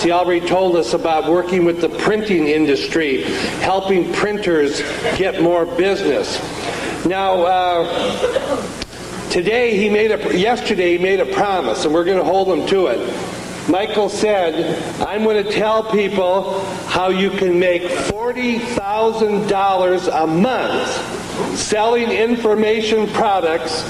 markets. He already told us about working with the printing industry, helping printers get more business. Now, yesterday he made a promise, and we're going to hold him to it. Michael said, I'm going to tell people how you can make $40,000 a month selling information products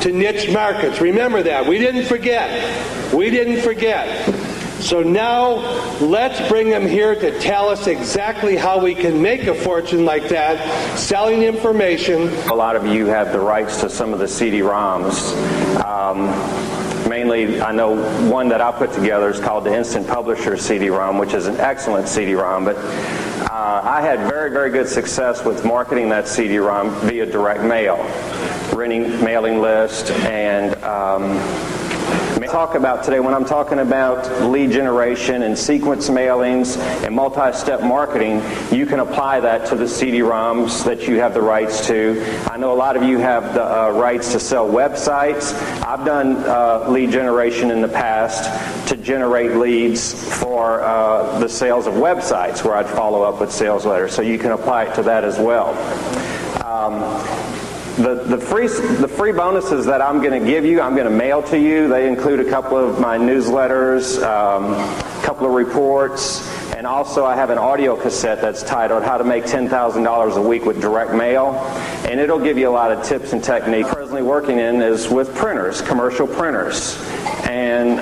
to niche markets. Remember that. We didn't forget. We didn't forget. So now let's bring him here to tell us exactly how we can make a fortune like that, selling information. A lot of you have the rights to some of the CD-ROMs. Mainly, I know one that I put together is called the Instant Publisher CD-ROM, which is an excellent CD-ROM, but I had very, very good success with marketing that CD-ROM via direct mail, renting mailing list, and talk about today, when I'm talking about lead generation and sequence mailings and multi-step marketing, you can apply that to the CD-ROMs that you have the rights to. I know a lot of you have the rights to sell websites. I've done lead generation in the past to generate leads for the sales of websites where I'd follow up with sales letters, so you can apply it to that as well. The free bonuses that I'm going to give you, I'm going to mail to you. They include a couple of my newsletters, a couple of reports, and also I have an audio cassette that's titled How to Make $10,000 a Week with Direct Mail, and it'll give you a lot of tips and techniques. Presently working in is with printers, commercial printers. And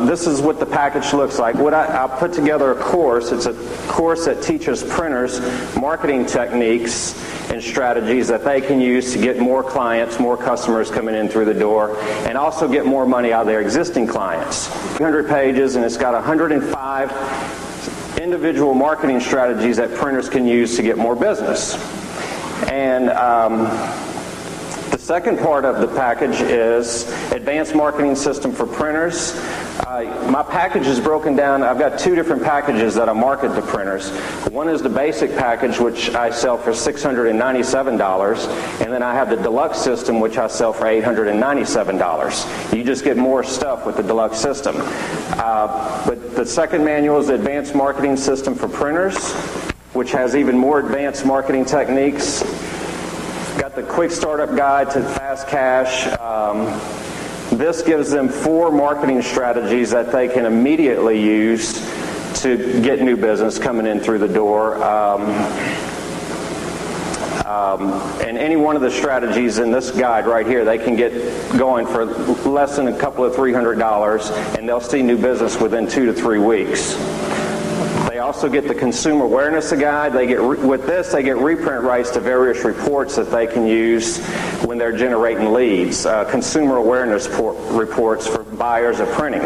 this is what the package looks like. I put together a course. It's a course that teaches printers marketing techniques and strategies that they can use to get more clients, more customers coming in through the door, and also get more money out of their existing clients. 300 pages, and it's got 105 individual marketing strategies that printers can use to get more business. And the second part of the package is Advanced Marketing System for Printers. My package is broken down. I've got two different packages that I market to printers. One is the basic package, which I sell for $697, and then I have the deluxe system, which I sell for $897. You just get more stuff with the deluxe system. But the second manual is the Advanced Marketing System for Printers, which has even more advanced marketing techniques. Got the quick startup guide to fast cash. This gives them 4 marketing strategies that they can immediately use to get new business coming in through the door. And any one of the strategies in this guide right here, they can get going for less than a couple of $300, and they'll see new business within 2 to 3 weeks. They also get the Consumer Awareness Guide. With this, they get reprint rights to various reports that they can use when they're generating leads. Consumer Awareness reports for buyers of printing.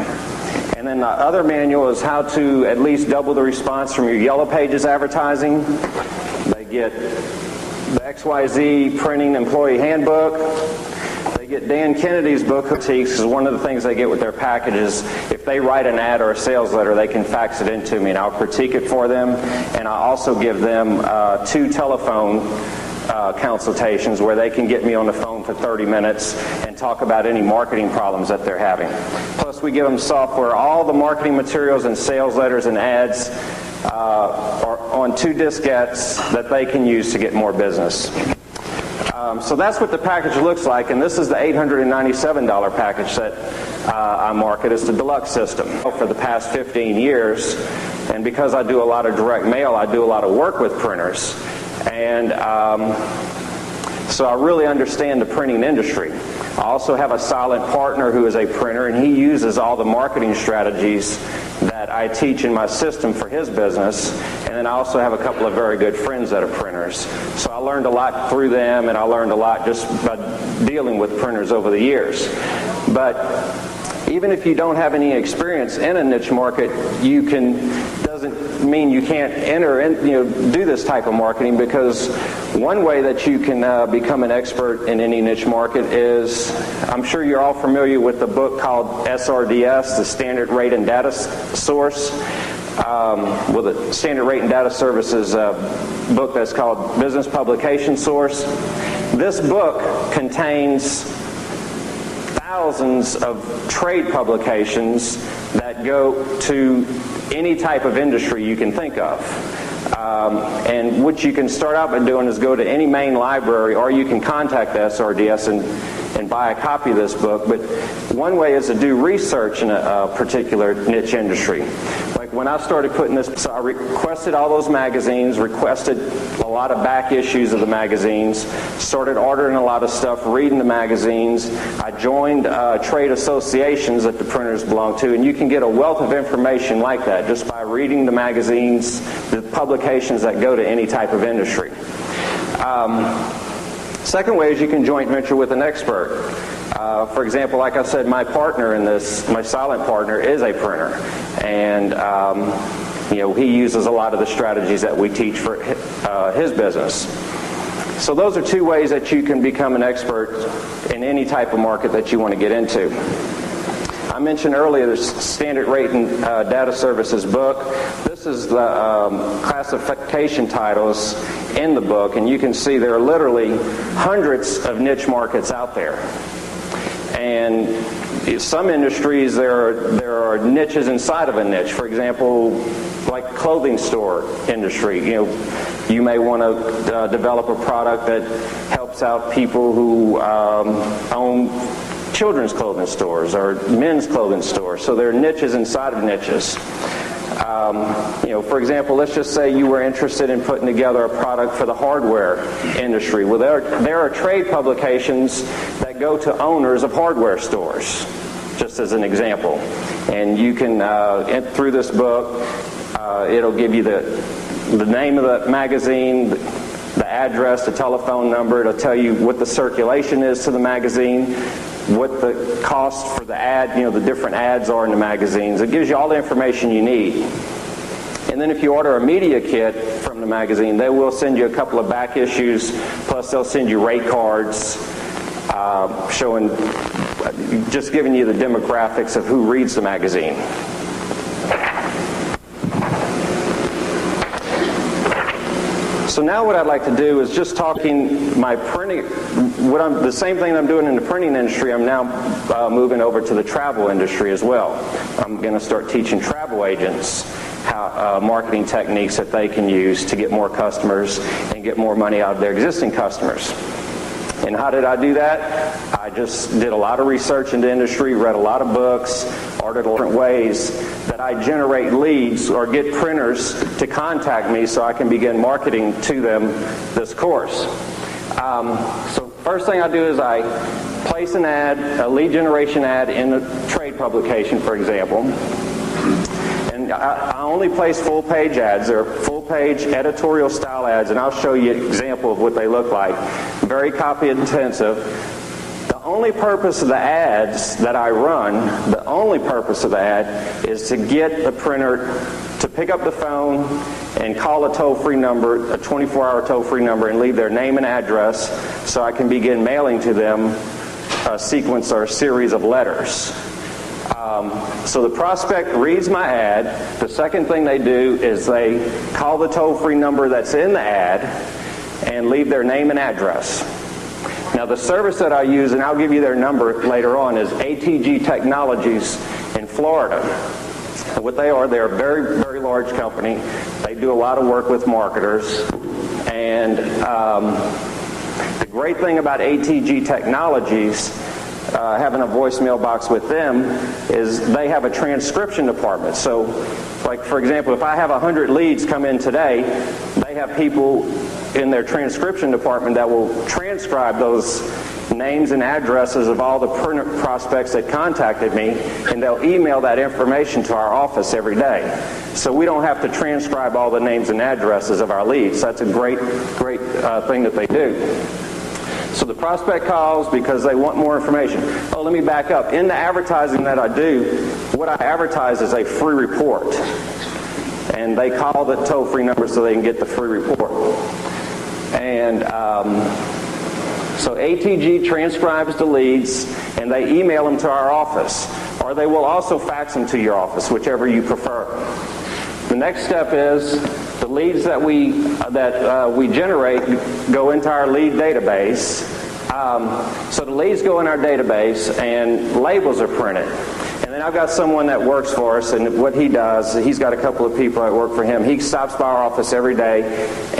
And then the other manual is how to at least double the response from your Yellow Pages advertising. They get the XYZ Printing Employee Handbook. They get Dan Kennedy's book, Critiques, because one of the things they get with their packages, if they write an ad or a sales letter, they can fax it into me, and I'll critique it for them. And I also give them 2 telephone consultations where they can get me on the phone for 30 minutes and talk about any marketing problems that they're having. Plus, we give them software. All the marketing materials and sales letters and ads are on 2 diskettes that they can use to get more business. So that's what the package looks like, and this is the $897 package that I market. It's the deluxe system. For the past 15 years, and because I do a lot of direct mail, I do a lot of work with printers, and so I really understand the printing industry. I also have a silent partner who is a printer, and he uses all the marketing strategies that I teach in my system for his business. And then I also have a couple of very good friends that are printers. So I learned a lot through them, and I learned a lot just by dealing with printers over the years. But even if you don't have any experience in a niche market, doesn't mean you can't enter and do this type of marketing, because one way that you can become an expert in any niche market is, I'm sure you're all familiar with the book called SRDS, the Standard Rate and Data Source. The Standard Rate and Data Services book that's called Business Publication Source. This book contains thousands of trade publications that go to any type of industry you can think of. And what you can start out by doing is go to any main library, or you can contact the SRDS and buy a copy of this book. But one way is to do research in a particular niche industry. Like when I started putting this, so I requested all those magazines, requested a lot of back issues of the magazines, started ordering a lot of stuff, reading the magazines. I joined trade associations that the printers belong to, and you can get a wealth of information like that just by reading the magazines, the publications that go to any type of industry. Second way is you can joint venture with an expert. For example, like I said, my partner in this, my silent partner, is a printer, and he uses a lot of the strategies that we teach for his business. So those are two ways that you can become an expert in any type of market that you want to get into. I mentioned earlier the Standard Rate and Data Services book. This is the classification titles in the book, and you can see there are literally hundreds of niche markets out there. And some industries, there are niches inside of a niche. For example, like clothing store industry. You may want to develop a product that helps out people who own children's clothing stores or men's clothing stores. So there are niches inside of niches. For example, let's just say you were interested in putting together a product for the hardware industry. Well, there are trade publications that go to owners of hardware stores, just as an example. And you can, through this book, it'll give you the name of the magazine, the address, the telephone number. It'll tell you what the circulation is to the magazine, what the cost for the ad, the different ads are in the magazines. It gives you all the information you need. And then if you order a media kit from the magazine, they will send you a couple of back issues, plus they'll send you rate cards showing, just giving you the demographics of who reads the magazine. So now what I'd like to do is just talking my printing, the same thing I'm doing in the printing industry, I'm now moving over to the travel industry as well. I'm going to start teaching travel agents how marketing techniques that they can use to get more customers and get more money out of their existing customers. And how did I do that? I just did a lot of research in the industry, read a lot of books, ordered different ways that I generate leads or get printers to contact me so I can begin marketing to them this course. So first thing I do is I place an ad, a lead generation ad in a trade publication, for example. And I only place full-page ads. They're full-page editorial style ads, and I'll show you an example of what they look like. Very copy-intensive. The only purpose of the ads that I run, the only purpose of the ad is to get the printer to pick up the phone and call a toll-free number, a 24-hour toll-free number, and leave their name and address so I can begin mailing to them a sequence or a series of letters. So the prospect reads my ad. The second thing they do is they call the toll-free number that's in the ad and leave their name and address. Now the service that I use, and I'll give you their number later on, is ATG Technologies in Florida. And what they are, they're a very, very large company. They do a lot of work with marketers. And the great thing about ATG Technologies, having a voicemail box with them, is they have a transcription department. So, like for example, if I have 100 leads come in today, they have people in their transcription department that will transcribe those names and addresses of all the prospects that contacted me, and they'll email that information to our office every day. So we don't have to transcribe all the names and addresses of our leads. That's a great thing that they do. So the prospect calls because they want more information. Oh, let me back up. In the advertising that I do, what I advertise is a free report. And they call the toll-free number so they can get the free report. And so ATG transcribes the leads, and they email them to our office. Or they will also fax them to your office, whichever you prefer. The next step is the leads that we generate go into our lead database, So the leads go in our database and labels are printed. And then I've got someone that works for us, and what he does, he's got a couple of people that work for him. He stops by our office every day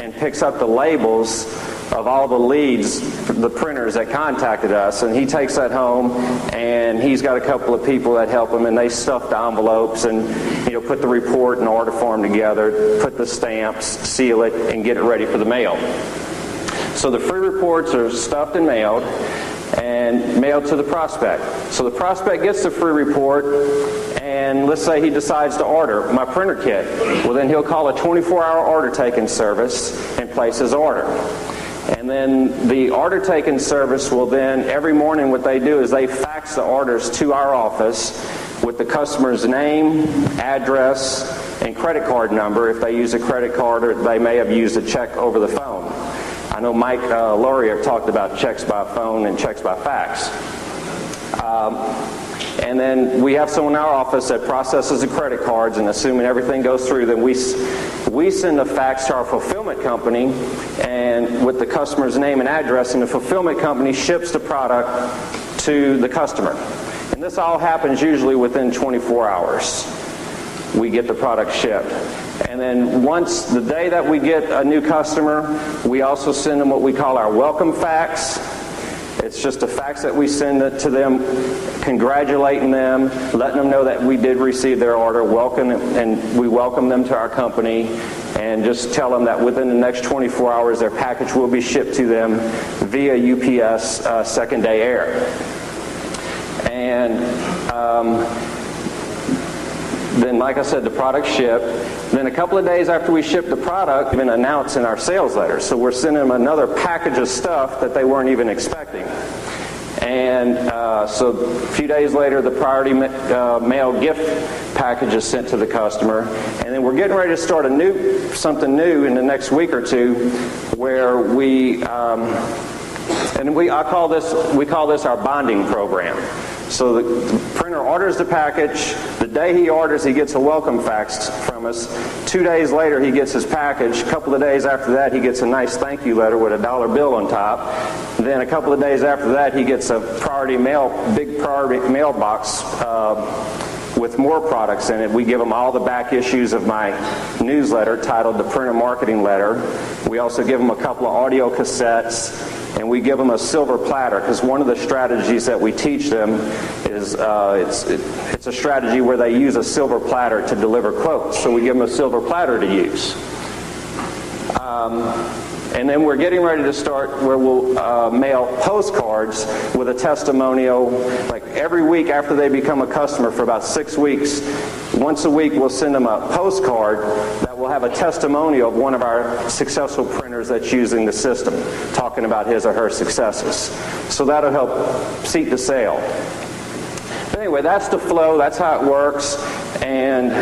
and picks up the labels of all the leads, the printers that contacted us, and he takes that home, and he's got a couple of people that help him, and they stuff the envelopes and put the report and order form together, put the stamps, seal it, and get it ready for the mail. So the free reports are stuffed and mailed to the prospect. So the prospect gets the free report, and let's say he decides to order my printer kit. Well, then he'll call a 24-hour order taking service and place his order. And then the order taking service will then, every morning what they do is they fax the orders to our office with the customer's name, address, and credit card number if they use a credit card, or they may have used a check over the phone. I know Mike Laurier talked about checks by phone and checks by fax. And then we have someone in our office that processes the credit cards, and assuming everything goes through, then we send a fax to our fulfillment company and with the customer's name and address, and the fulfillment company ships the product to the customer. And this all happens usually within 24 hours. We get the product shipped. And then once the day that we get a new customer, we also send them what we call our welcome fax. It's just a fax that we send it to them, congratulating them, letting them know that we did receive their order, and we welcome them to our company, and just tell them that within the next 24 hours their package will be shipped to them via UPS second day air. And then, like I said, the product shipped. Then a couple of days after we ship the product, we've been announced in our sales letter. So we're sending them another package of stuff that they weren't even expecting. And so a few days later, the priority mail gift package is sent to the customer. And then we're getting ready to start something new in the next week or two, where we call this our bonding program. So the printer orders the package. The day he orders, he gets a welcome fax from us. 2 days later, he gets his package. A couple of days after that, he gets a nice thank you letter with a dollar bill on top. Then a couple of days after that, he gets a big priority mailbox with more products in it. We give them all the back issues of my newsletter titled The Printer Marketing Letter. We also give them a couple of audio cassettes, and we give them a silver platter, because one of the strategies that we teach them is it's a strategy where they use a silver platter to deliver quotes. So we give them a silver platter to use. And then we're getting ready to start where we'll mail postcards with a testimonial. Like every week after they become a customer for about 6 weeks, once a week we'll send them a postcard that will have a testimonial of one of our successful printers that's using the system, talking about his or her successes. So that'll help seat the sale. But anyway, that's the flow. That's how it works. And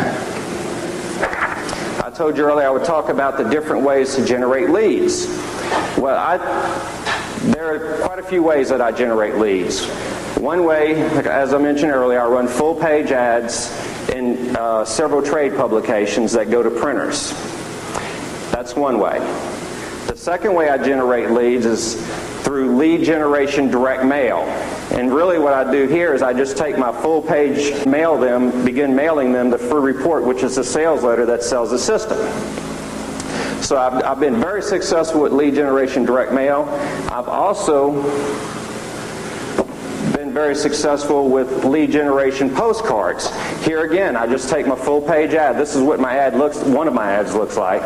I told you earlier I would talk about the different ways to generate leads. Well, there are quite a few ways that I generate leads. One way, as I mentioned earlier, I run full-page ads in several trade publications that go to printers. That's one way. The second way I generate leads is through lead generation direct mail. And really what I do here is I just take my full page, begin mailing them the free report, which is the sales letter that sells the system. So I've been very successful with lead generation direct mail. I've also been very successful with lead generation postcards. Here again, I just take my full page ad. This is what one of my ads looks like.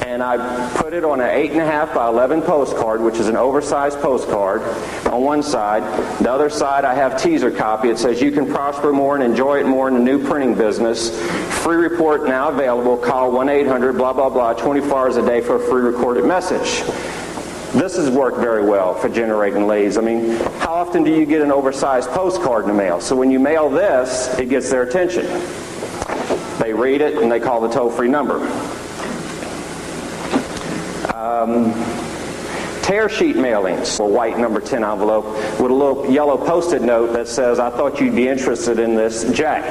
And I put it on an 8.5 by 11 postcard, which is an oversized postcard on one side. The other side, I have teaser copy. It says, "You can prosper more and enjoy it more in the new printing business. Free report now available. Call 1-800 blah, blah, blah, 24 hours a day for a free recorded message." This has worked very well for generating leads. I mean, how often do you get an oversized postcard in the mail? So when you mail this, it gets their attention. They read it and they call the toll-free number. Tear sheet mailings, a white number 10 envelope with a little yellow post-it note that says, "I thought you'd be interested in this, Jack."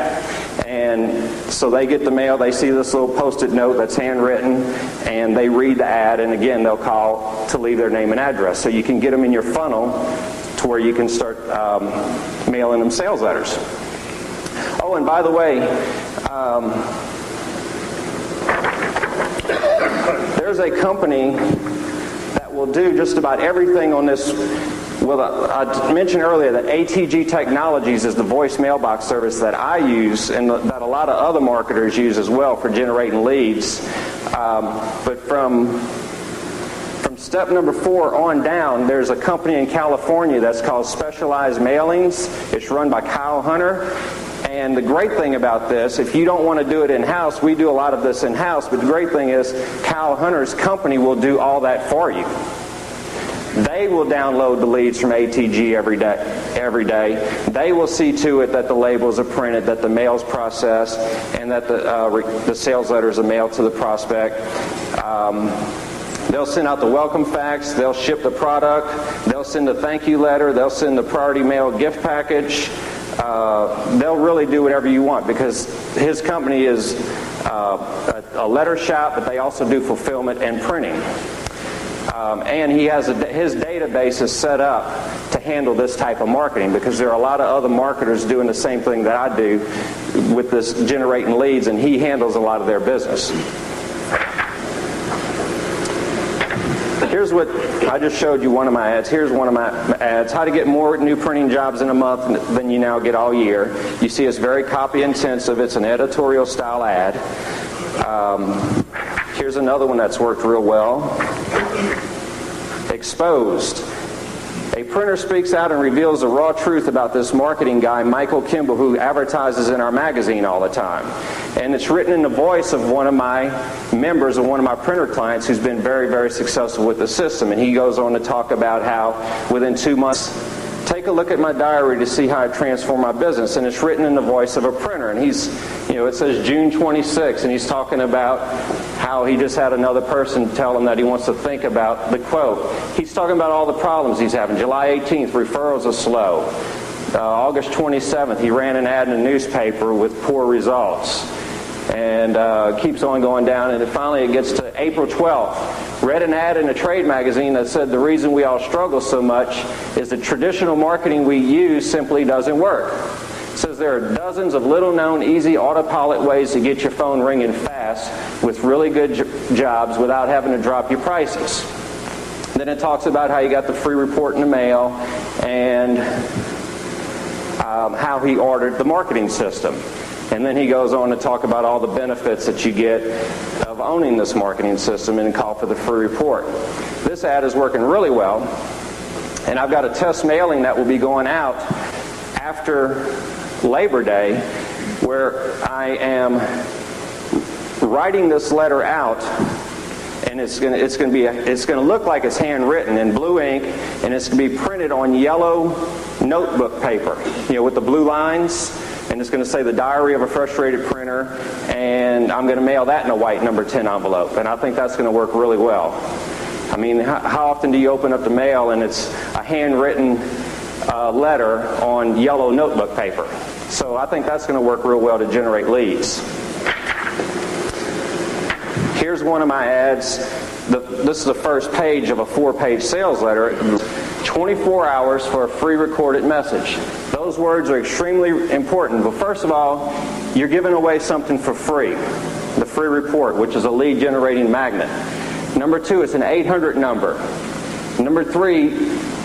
And so they get the mail, they see this little post-it note that's handwritten, and they read the ad, and again, they'll call to leave their name and address. So you can get them in your funnel to where you can start mailing them sales letters. Oh, and by the way, there's a company that will do just about everything on this. Well, I mentioned earlier that ATG Technologies is the voice mailbox service that I use and that a lot of other marketers use as well for generating leads. But from step number 4 on down, there's a company in California that's called Specialized Mailings. It's run by Kyle Hunter. And the great thing about this, if you don't want to do it in-house, we do a lot of this in-house, but the great thing is Kyle Hunter's company will do all that for you. They will download the leads from ATG every day. They will see to it that the labels are printed, that the mail's processed, and that the sales letters are mailed to the prospect. They'll send out the welcome fax. They'll ship the product. They'll send a thank you letter. They'll send the priority mail gift package. They'll really do whatever you want because his company is a letter shop, but they also do fulfillment and printing. And he has his database is set up to handle this type of marketing because there are a lot of other marketers doing the same thing that I do with this generating leads, and he handles a lot of their business. Here's what I just showed you, one of my ads. Here's one of my ads. How to get more new printing jobs in a month than you now get all year. You see it's very copy intensive. It's an editorial style ad. Here's another one that's worked real well. Exposed. A printer speaks out and reveals the raw truth about this marketing guy, Michael Kimball, who advertises in our magazine all the time. And it's written in the voice of one of my members of one of my printer clients who's been very, very successful with the system. And he goes on to talk about how within 2 months, take a look at my diary to see how I transform my business. And it's written in the voice of a printer. And he's, it says June 26, and he's talking about how he just had another person tell him that he wants to think about the quote. He's talking about all the problems he's having. July 18th, referrals are slow. August 27th, he ran an ad in a newspaper with poor results. And keeps on going down, and then finally it gets to April 12th. Read an ad in a trade magazine that said the reason we all struggle so much is the traditional marketing we use simply doesn't work. It says there are dozens of little-known, easy autopilot ways to get your phone ringing fast with really good jobs without having to drop your prices. Then it talks about how you got the free report in the mail and how he ordered the marketing system. And then he goes on to talk about all the benefits that you get of owning this marketing system and call for the free report. This ad is working really well. And I've got a test mailing that will be going out after Labor Day where I am writing this letter out, and it's going to look like it's handwritten in blue ink, and it's going to be printed on yellow notebook paper, with the blue lines. And it's going to say the Diary of a Frustrated Printer, and I'm going to mail that in a white number 10 envelope. And I think that's going to work really well. I mean, how often do you open up the mail and it's a handwritten letter on yellow notebook paper? So I think that's going to work real well to generate leads. Here's one of my ads. This is the first page of a 4-page sales letter. 24 hours for a free recorded message. Those words are extremely important. But first of all, you're giving away something for free. The free report, which is a lead generating magnet. Number 2, it's an 800 number. Number 3,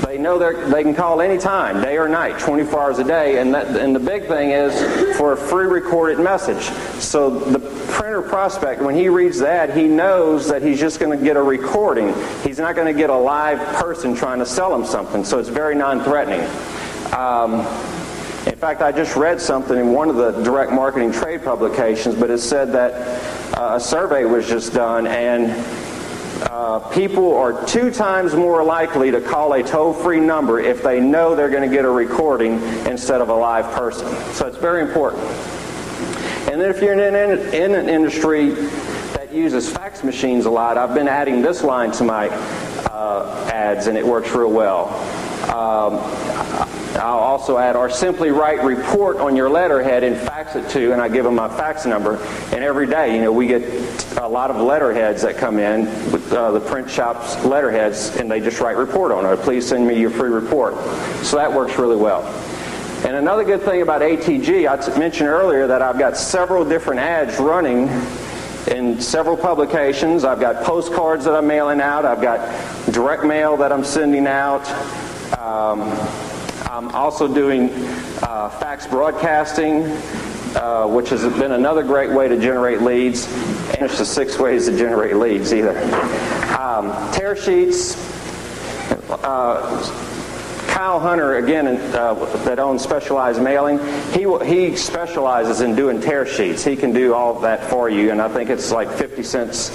they know they can call anytime, day or night, 24 hours a day. And the big thing is for a free recorded message. So the printer prospect, when he reads that, he knows that he's just going to get a recording. He's not going to get a live person trying to sell him something. So it's very non-threatening. In fact, I just read something in one of the direct marketing trade publications, but it said that a survey was just done, and people are 2 times more likely to call a toll-free number if they know they're going to get a recording instead of a live person. So it's very important. And then if you're in an industry that uses fax machines a lot, I've been adding this line to my ads, and it works real well. I'll also add or simply write report on your letterhead and fax it to, and I give them my fax number. And every day, we get a lot of letterheads that come in, with the print shop's letterheads, and they just write report on it. Please send me your free report. So that works really well. And another good thing about ATG, I mentioned earlier that I've got several different ads running in several publications. I've got postcards that I'm mailing out. I've got direct mail that I'm sending out. I'm also doing fax broadcasting, which has been another great way to generate leads. And there's the 6 ways to generate leads either. Tear sheets. Kyle Hunter, again, that owns Specialized Mailing, he specializes in doing tear sheets. He can do all of that for you, and I think it's like 50 cents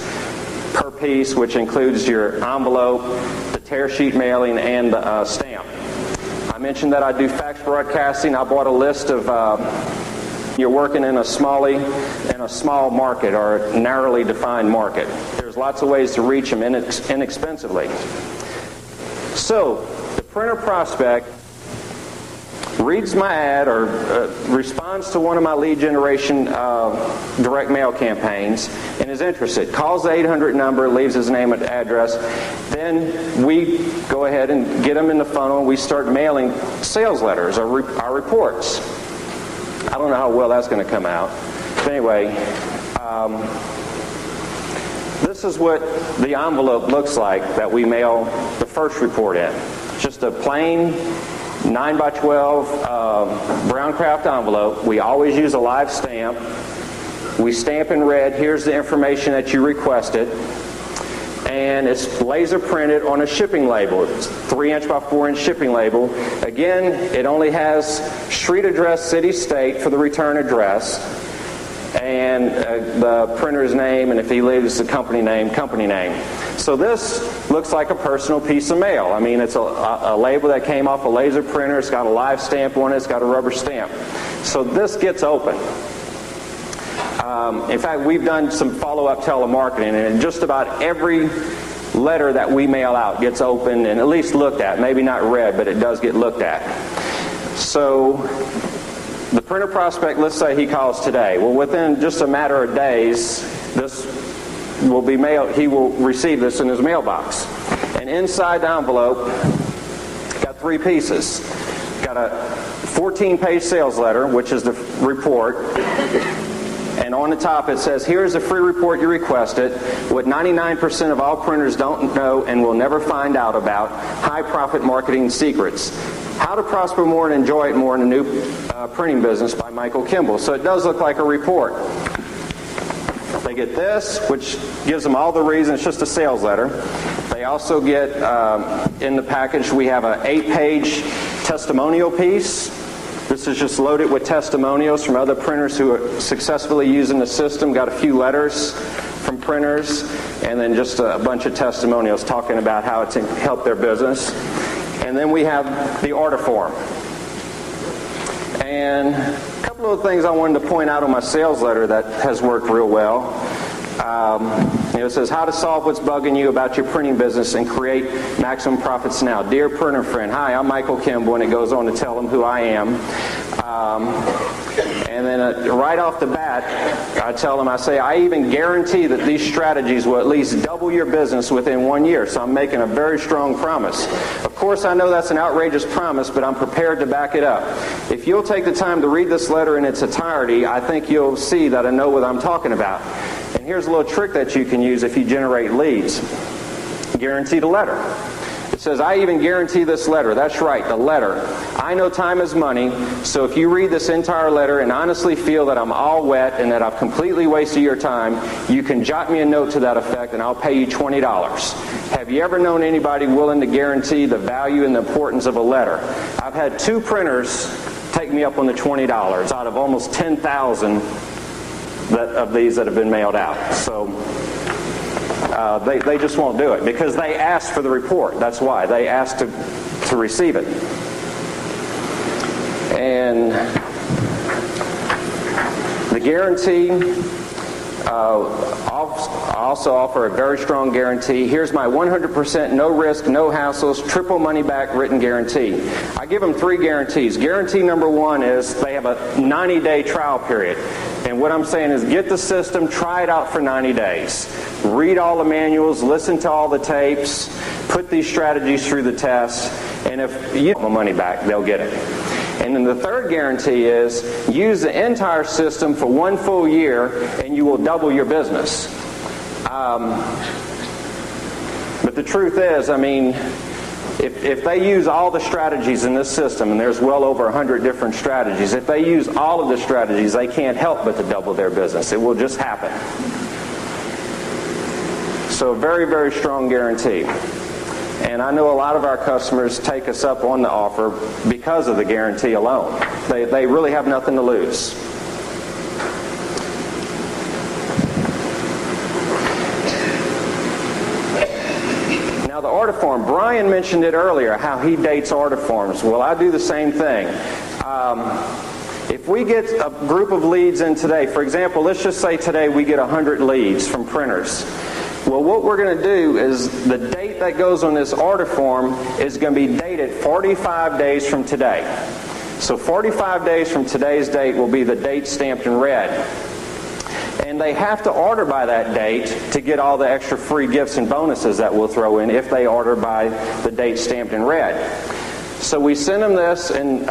per piece, which includes your envelope, the tear sheet mailing, and the stamp. I mentioned that I do fax broadcasting. I bought a list of you're working in a small market or a narrowly defined market. There's lots of ways to reach them inexpensively. So the printer prospect reads my ad or responds to one of my lead generation direct mail campaigns and is interested. Calls the 800 number, leaves his name and address. Then we go ahead and get him in the funnel and we start mailing sales letters or our reports. I don't know how well that's going to come out. But anyway, this is what the envelope looks like that we mail the first report in. Just a plain 9x12 brown craft envelope. We always use a live stamp. We stamp in red, here's the information that you requested. And it's laser printed on a shipping label. It's 3" by 4" shipping label. Again, it only has street address, city, state for the return address, and the printer's name, and if he leaves the company name, company name. So this looks like a personal piece of mail. I mean, it's a label that came off a laser printer. It's got a live stamp on it. It's got a rubber stamp. So this gets open. In fact, we've done some follow-up telemarketing, and just about every letter that we mail out gets opened and at least looked at. Maybe not read, but it does get looked at. So the printer prospect, let's say he calls today. Well, within just a matter of days, this will be mailed. He will receive this in his mailbox. And inside the envelope, got 3 pieces. Got a 14-page sales letter, which is the report. And on the top it says, here's the free report you requested, what 99% of all printers don't know and will never find out about, high profit marketing secrets. How to Prosper More and Enjoy It More in the New Printing Business by Michael Kimball. So it does look like a report. They get this, which gives them all the reasons. It's just a sales letter. They also get, in the package, we have an 8-page testimonial piece. This is just loaded with testimonials from other printers who are successfully using the system. Got a few letters from printers, and then just a bunch of testimonials talking about how it's helped their business. And then we have the order form. And a couple of things I wanted to point out on my sales letter that has worked real well. It says, how to solve what's bugging you about your printing business and create maximum profits now. Dear printer friend, hi, I'm Michael Kimball, and it goes on to tell them who I am. And then right off the bat, I tell them, I say, I even guarantee that these strategies will at least double your business within 1 year. So I'm making a very strong promise. Of course, I know that's an outrageous promise, but I'm prepared to back it up. If you'll take the time to read this letter in its entirety, I think you'll see that I know what I'm talking about. And here's a little trick that you can use if you generate leads. Guarantee the letter. It says, I even guarantee this letter. That's right, the letter. I know time is money, so if you read this entire letter and honestly feel that I'm all wet and that I've completely wasted your time, you can jot me a note to that effect and I'll pay you $20. Have you ever known anybody willing to guarantee the value and the importance of a letter? I've had 2 printers take me up on the $20 out of almost 10,000 of these that have been mailed out. So they just won't do it because they asked for the report. That's why. They asked to receive it. And the guarantee, I also offer a very strong guarantee. Here's my 100% no risk, no hassles, triple money back written guarantee. I give them 3 guarantees. Guarantee number 1 is they have a 90-day trial period. And what I'm saying is get the system, try it out for 90 days. Read all the manuals, listen to all the tapes, put these strategies through the test, and if you want my money back, they'll get it. And then the third guarantee is use the entire system for 1 full year and you will double your business. But the truth is, I mean, if they use all the strategies in this system, and there's well over 100 different strategies, if they use all of the strategies, they can't help but to double their business. It will just happen. So a very, very strong guarantee. And I know a lot of our customers take us up on the offer because of the guarantee alone. They really have nothing to lose. Now the order form, Brian mentioned it earlier, how he dates order forms. Well, I do the same thing. If we get a group of leads in today, for example, let's just say today we get 100 leads from printers. Well, what we're going to do is the date that goes on this order form is going to be dated 45 days from today. So 45 days from today's date will be the date stamped in red. And they have to order by that date to get all the extra free gifts and bonuses that we'll throw in if they order by the date stamped in red. So we send them this, and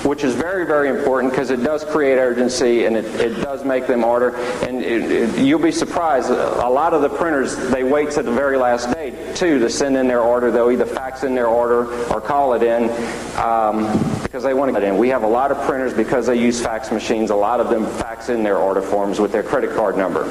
which is very, very important because it does create urgency and it does make them order. And you'll be surprised, a lot of the printers, they wait to the very last day too to send in their order. They'll either fax in their order or call it in because they want to get it in. We have a lot of printers, because they use fax machines, a lot of them fax in their order forms with their credit card number.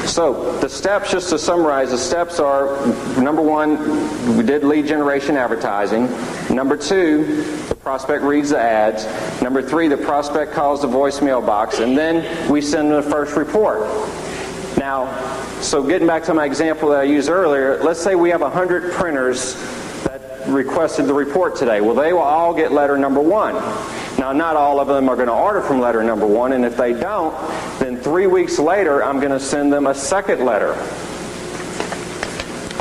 So the steps, just to summarize, the steps are, number 1, we did lead generation advertising. Number 2, the prospect reads the ads. Number 3, the prospect calls the voicemail box, and then we send them the first report. Now, so getting back to my example that I used earlier, let's say we have 100 printers that requested the report today. Well, they will all get letter number 1. Now, not all of them are going to order from letter number 1, and if they don't, then 3 weeks later, I'm going to send them a second letter.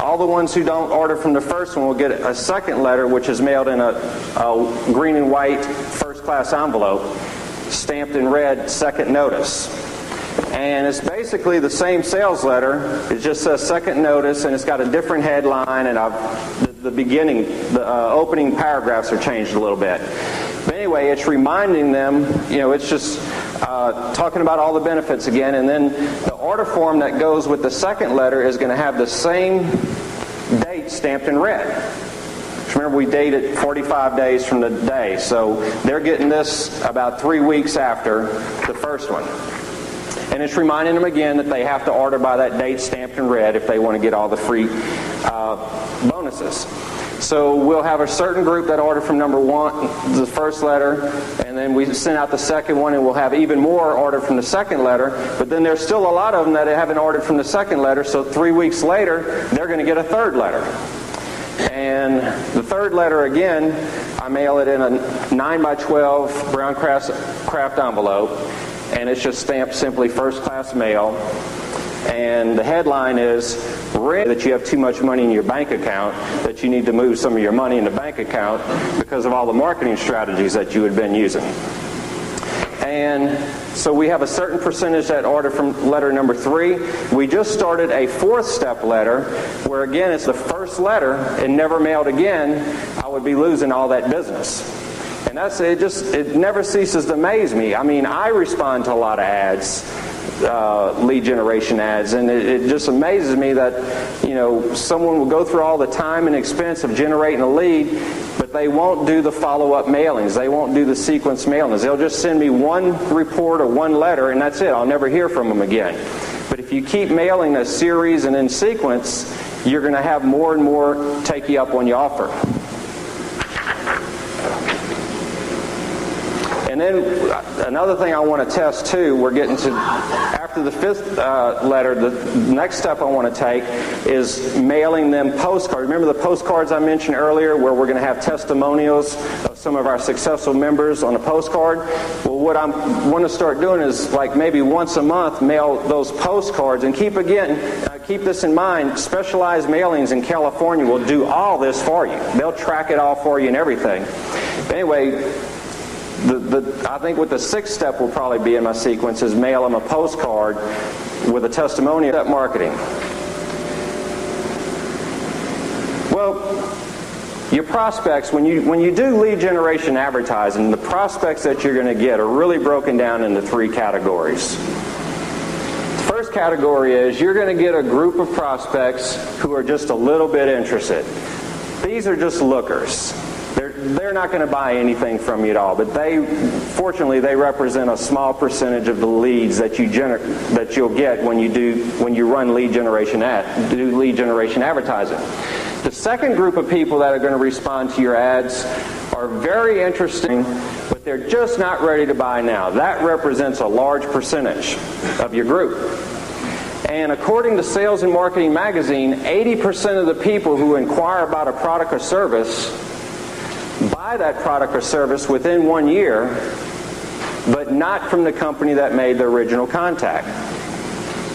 All the ones who don't order from the first one will get a second letter, which is mailed in a green and white first-class envelope, stamped in red, second notice. And it's basically the same sales letter. It just says second notice, and it's got a different headline, and the opening paragraphs are changed a little bit. But anyway, it's reminding them, it's just talking about all the benefits again, and then the order form that goes with the second letter is going to have the same date stamped in red. Remember, we date it 45 days from the day, so they're getting this about 3 weeks after the first one. And it's reminding them again that they have to order by that date stamped in red if they want to get all the free bonuses. So we'll have a certain group that order from number 1, the first letter, and then we send out the second one, and we'll have even more order from the second letter. But then there's still a lot of them that haven't ordered from the second letter, so 3 weeks later, they're going to get a third letter. And the third letter, again, I mail it in a 9x12 brown craft envelope, and it's just stamped simply first class mail. And the headline is that you have too much money in your bank account, that you need to move some of your money in the bank account because of all the marketing strategies that you had been using. And so we have a certain percentage that order from letter number 3. We just started a 4th step letter where, again, it's the first letter and never mailed again. I would be losing all that business. And it never ceases to amaze me. I mean, I respond to a lot of ads, lead generation ads, and it just amazes me that someone will go through all the time and expense of generating a lead, but they won't do the follow-up mailings. They won't do the sequence mailings. They'll just send me one report or one letter, and that's it. I'll never hear from them again. But if you keep mailing a series and in sequence, you're going to have more and more take you up on your offer. And then another thing I want to test too, we're getting to, after after the fifth letter, the next step I want to take is mailing them postcards. Remember the postcards I mentioned earlier where we're going to have testimonials of some of our successful members on a postcard? Well, what I want to start doing is like maybe once a month mail those postcards. And keep this in mind, specialized mailings in California will do all this for you. They'll track it all for you and everything. But anyway, I think what the sixth step will probably be in my sequence is mail them a postcard with a testimonial of marketing. Well, your prospects, when you do lead generation advertising, the prospects that you're going to get are really broken down into three categories. The first category is you're going to get a group of prospects who are just a little bit interested. These are just lookers. They're not going to buy anything from you at all, but fortunately they represent a small percentage of the leads that you'll get when you run lead generation advertising. The second group of people that are going to respond to your ads are very interesting, but they're just not ready to buy now. That represents a large percentage of your group. And according to Sales and Marketing Magazine, 80% of the people who inquire about a product or service buy that product or service within 1 year, but not from the company that made the original contact.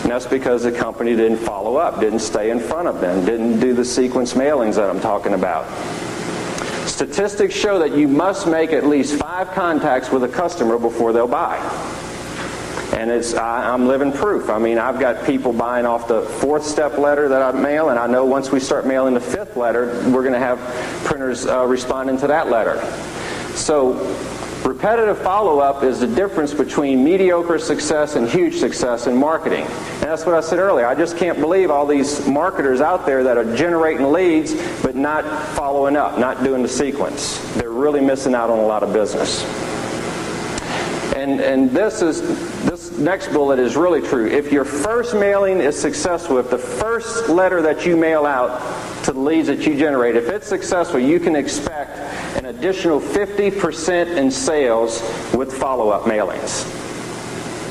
And that's because the company didn't follow up, didn't stay in front of them, didn't do the sequence mailings that I'm talking about. Statistics show that you must make at least 5 contacts with a customer before they'll buy. And I'm living proof. I mean, I've got people buying off the 4th step letter that I mail, and I know once we start mailing the 5th letter, we're going to have printers responding to that letter. So repetitive follow-up is the difference between mediocre success and huge success in marketing. And that's what I said earlier. I just can't believe all these marketers out there that are generating leads but not following up, not doing the sequence. They're really missing out on a lot of business. And this next bullet is really true. If your first mailing is successful, if the first letter that you mail out to the leads that you generate, if it's successful, you can expect an additional 50% in sales with follow-up mailings.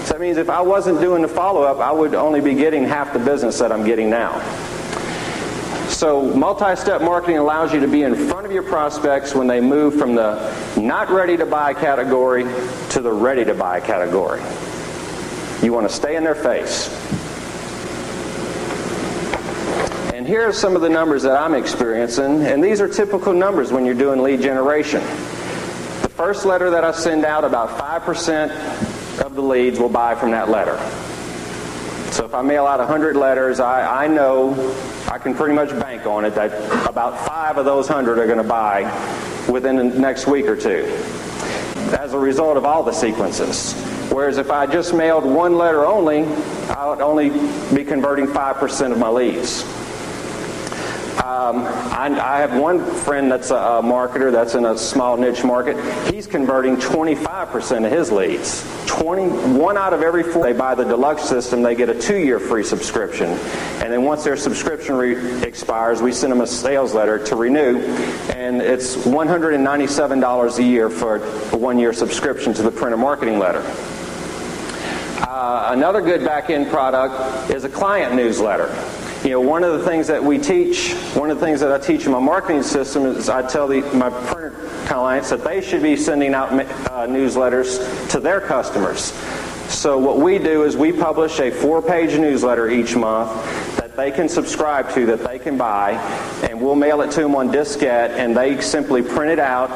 So that means if I wasn't doing the follow-up, I would only be getting half the business that I'm getting now. So multi-step marketing allows you to be in front of your prospects when they move from the not ready to buy category to the ready to buy category. You want to stay in their face. And here are some of the numbers that I'm experiencing, and these are typical numbers when you're doing lead generation. The first letter that I send out, about 5% of the leads will buy from that letter. So if I mail out 100 letters, I know I can pretty much bank on it that about 5 of those 100 are going to buy within the next week or two as a result of all the sequences. Whereas if I just mailed 1 letter only, I would only be converting 5% of my leads. I have one friend that's a marketer that's in a small niche market. He's converting 25% of his leads. 1 out of every 4, they buy the deluxe system, they get a 2-year free subscription. And then once their subscription expires, we send them a sales letter to renew. And it's $197 a year for a 1-year subscription to the printer marketing letter. Another good back-end product is a client newsletter. You know, one of the things that I teach in my marketing system is I tell my printer clients that they should be sending out newsletters to their customers. So what we do is we publish a 4-page newsletter each month that they can subscribe to, that they can buy, and we'll mail it to them on diskette, and they simply print it out.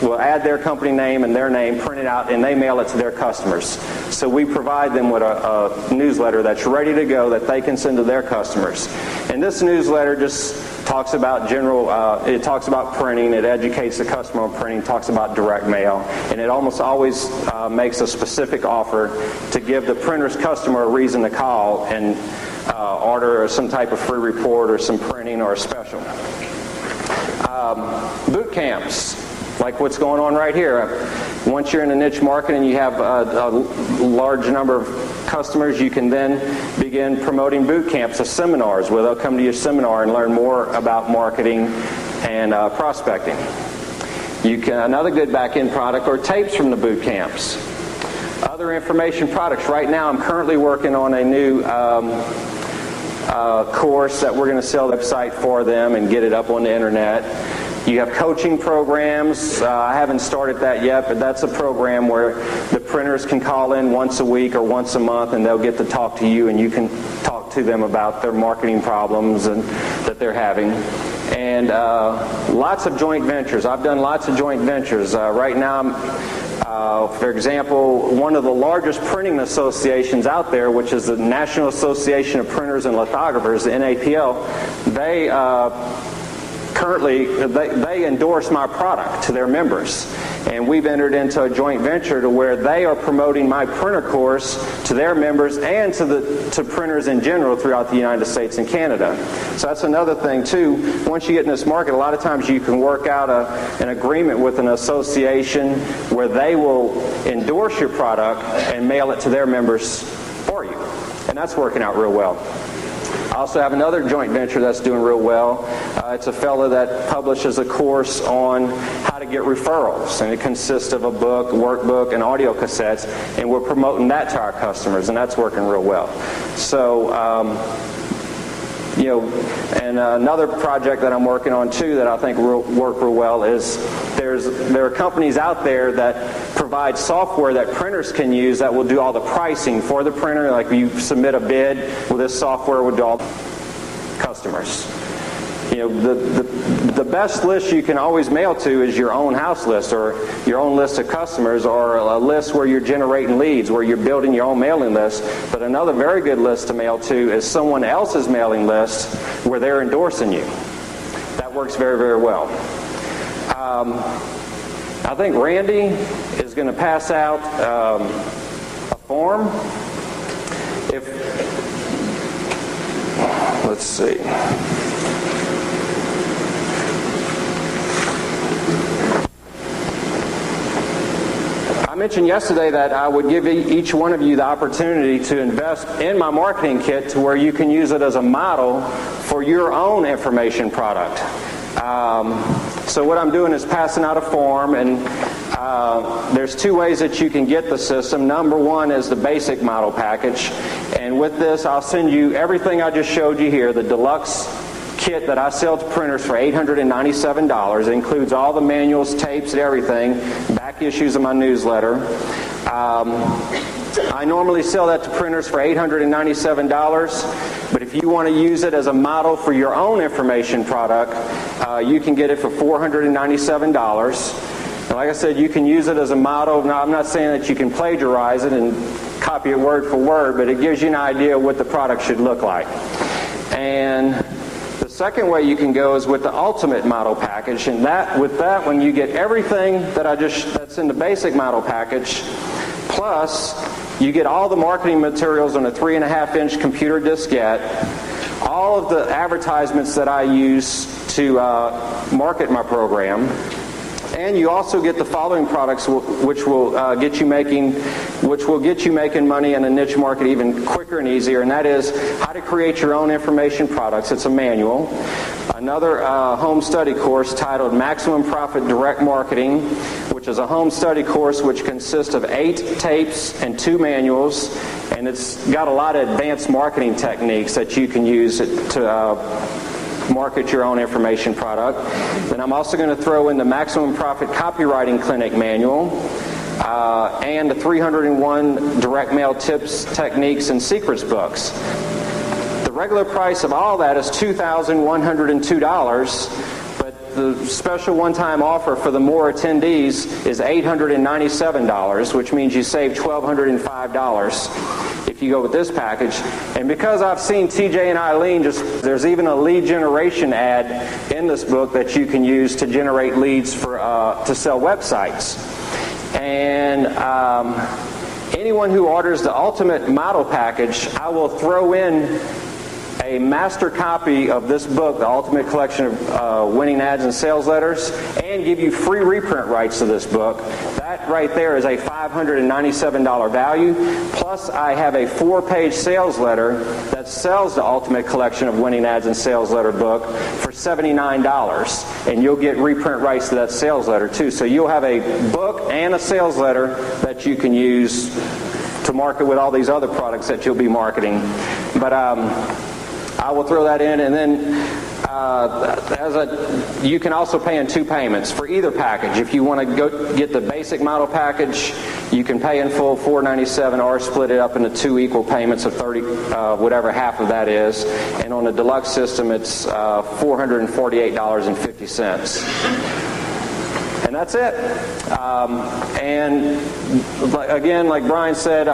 We'll add their company name and their name, print it out, and they mail it to their customers. So we provide them with a newsletter that's ready to go that they can send to their customers. And this newsletter just talks about it talks about printing, it educates the customer on printing, talks about direct mail, and it almost always makes a specific offer to give the printer's customer a reason to call and order some type of free report or some printing or a special. Boot camps, like what's going on right here. Once you're in a niche market and you have a large number of customers, you can then begin promoting boot camps or seminars where they'll come to your seminar and learn more about marketing and prospecting. Another good back-end product are tapes from the boot camps. Other information products. Right now I'm currently working on a new course that we're going to sell the website for them and get it up on the internet. You have coaching programs. I haven't started that yet, but that's a program where the printers can call in once a week or once a month, and they'll get to talk to you, and you can talk to them about their marketing problems and that they're having. And lots of joint ventures. I've done lots of joint ventures. Right now, for example, one of the largest printing associations out there, which is the National Association of Printers and Lithographers, the NAPL, they currently they endorse my product to their members, and we've entered into a joint venture to where they are promoting my printer course to their members and to printers in general throughout the United States and Canada. So that's another thing too. Once you get in this market, a lot of times you can work out an agreement with an association where they will endorse your product and mail it to their members for you, and that's working out real well. I also have another joint venture that's doing real well. It's a fellow that publishes a course on how to get referrals, and it consists of a book, workbook, and audio cassettes, and we're promoting that to our customers, and that's working real well. So, and another project that I'm working on too that I think will work real well is there are companies out there that provide software that printers can use that will do all the pricing for the printer. Like you submit a bid, well, this software would do all the customers. The best list you can always mail to is your own house list or your own list of customers, or a list where you're generating leads, where you're building your own mailing list. But another very good list to mail to is someone else's mailing list where they're endorsing you. That works very, very well. I think Randy is going to pass out a form. Let's see. I mentioned yesterday that I would give each one of you the opportunity to invest in my marketing kit to where you can use it as a model for your own information product. So what I'm doing is passing out a form, and there's two ways that you can get the system. Number one is the basic model package, and with this I'll send you everything I just showed you here, the deluxe kit that I sell to printers for $897. It includes all the manuals, tapes, and everything, back issues of my newsletter. I normally sell that to printers for $897, but if you want to use it as a model for your own information product, you can get it for $497. And like I said, you can use it as a model. Now, I'm not saying that you can plagiarize it and copy it word for word, but it gives you an idea of what the product should look like. And the second way you can go is with the ultimate model package, and with that one you get everything that's in the basic model package, plus you get all the marketing materials on a 3.5-inch computer diskette, all of the advertisements that I use to market my program, and you also get the following products which will get you making money in a niche market even quicker and easier, and that is how to create your own information products. It's a manual. Another home study course titled Maximum Profit Direct Marketing, which is a home study course which consists of 8 tapes and 2 manuals, and it's got a lot of advanced marketing techniques that you can use to market your own information product. Then I'm also going to throw in the Maximum Profit Copywriting Clinic manual and the 301 direct mail tips, techniques, and secrets books. The regular price of all that is $2,102, but the special one-time offer for the more attendees is $897, which means you save $1,205 if you go with this package. And because I've seen TJ and Eileen, there's even a lead generation ad in this book that you can use to generate leads to sell websites. And anyone who orders the ultimate model package, I will throw in a master copy of this book, The Ultimate Collection of Winning Ads and Sales Letters, and give you free reprint rights to this book. That right there is a $597 value. Plus, I have a 4-page sales letter that sells the Ultimate Collection of Winning Ads and Sales Letter book for $79. And you'll get reprint rights to that sales letter too. So you'll have a book and a sales letter that you can use to market with all these other products that you'll be marketing. But I will throw that in, and then you can also pay in 2 payments for either package. If you want to go get the basic model package, you can pay in full $497 or split it up into 2 equal payments of $30, whatever half of that is. And on the deluxe system, it's $448.50. And that's it. And again, like Brian said,